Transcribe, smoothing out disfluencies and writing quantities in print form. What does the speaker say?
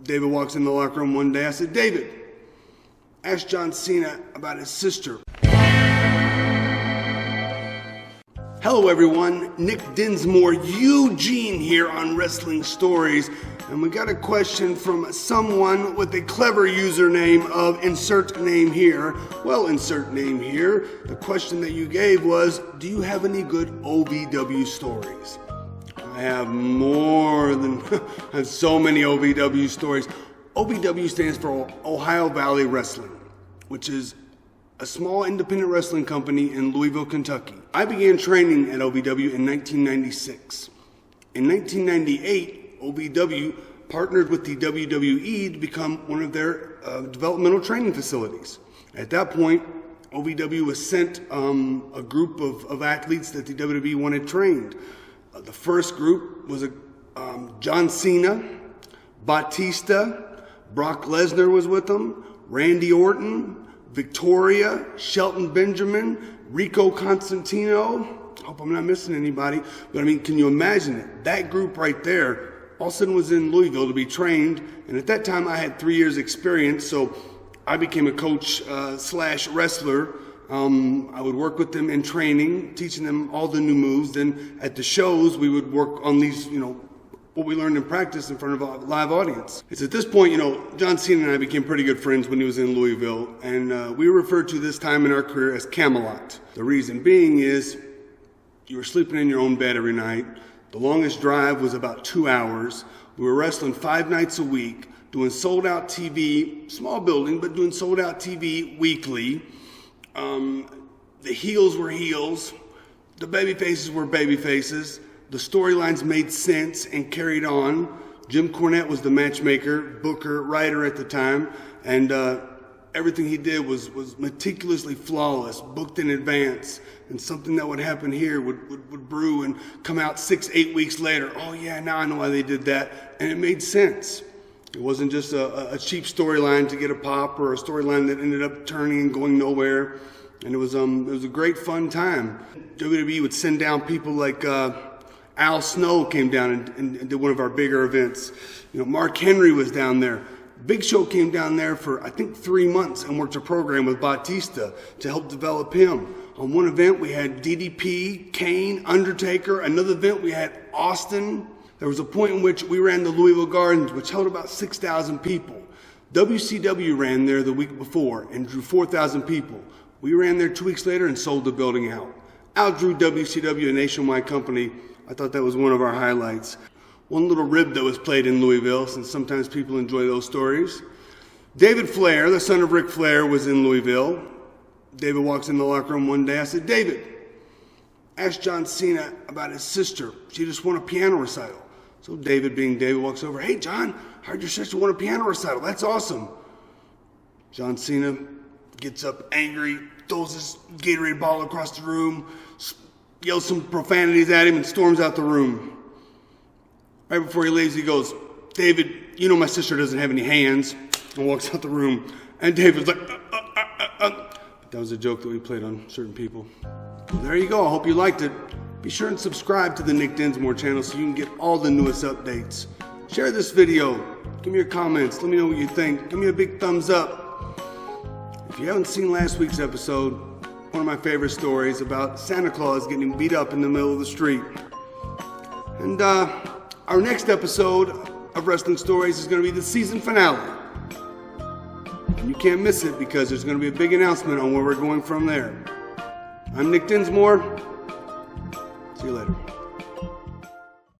David walks in the locker room one day. I said, David, ask John Cena about his sister. Hello everyone, Nick Dinsmore, Eugene here on Wrestling Stories. And we got a question from someone with a clever username of insert name here. Well, insert name here. The question that you gave was, do you have any good OVW stories? I have I have so many OVW stories. OVW stands for Ohio Valley Wrestling, which is a small independent wrestling company in Louisville, Kentucky. I began training at OVW in 1996. In 1998, OVW partnered with the WWE to become one of their developmental training facilities. At that point, OVW was sent a group of athletes that the WWE wanted trained. The first group was John Cena, Batista, Brock Lesnar was with them, Randy Orton, Victoria, Shelton Benjamin, Rico Constantino. I hope I'm not missing anybody, but I mean, can you imagine it? That group right there, all of a sudden was in Louisville to be trained, and at that time I had 3 years experience, so I became a coach slash wrestler. I would work with them in training, teaching them all the new moves. Then at the shows, we would work on these, what we learned in practice in front of a live audience. It's at this point, John Cena and I became pretty good friends when he was in Louisville, and we referred to this time in our career as Camelot. The reason being is you were sleeping in your own bed every night. The longest drive was about 2 hours. We were wrestling 5 nights a week, doing sold-out TV, small building, but doing sold-out TV weekly. The heels were heels. The baby faces were baby faces. The storylines made sense and carried on. Jim Cornette was the matchmaker, booker, writer at the time, and everything he did was meticulously flawless, booked in advance. And something that would happen here would brew and come out 6-8 weeks later. Oh yeah, now I know why they did that. And it made sense. It wasn't just a cheap storyline to get a pop or a storyline that ended up turning and going nowhere. And it was a great fun time. WWE would send down people like Al Snow came down and did one of our bigger events. Mark Henry was down there. Big Show came down there for, I think, 3 months and worked a program with Batista to help develop him. On one event, we had DDP, Kane, Undertaker. Another event, we had Austin. There was a point in which we ran the Louisville Gardens, which held about 6,000 people. WCW ran there the week before and drew 4,000 people. We ran there 2 weeks later and sold the building out. Outdrew WCW, a nationwide company. I thought that was one of our highlights. One little rib that was played in Louisville, since sometimes people enjoy those stories. David Flair, the son of Ric Flair, was in Louisville. David walks in the locker room one day. I said, David, ask John Cena about his sister. She just won a piano recital. So David, being David, walks over. Hey, John, I heard your sister won a piano recital. That's awesome. John Cena gets up angry, throws his Gatorade ball across the room, yells some profanities at him, and storms out the room. Right before he leaves, he goes, David, my sister doesn't have any hands, and walks out the room. And David's like, That was a joke that we played on certain people. Well, there you go. I hope you liked it. Be sure and subscribe to the Nick Dinsmore channel so you can get all the newest updates. Share this video. Give me your comments. Let me know what you think. Give me a big thumbs up. If you haven't seen last week's episode, one of my favorite stories about Santa Claus getting beat up in the middle of the street. And our next episode of Wrestling Stories is going to be the season finale. And you can't miss it because there's going to be a big announcement on where we're going from there. I'm Nick Dinsmore. See you later.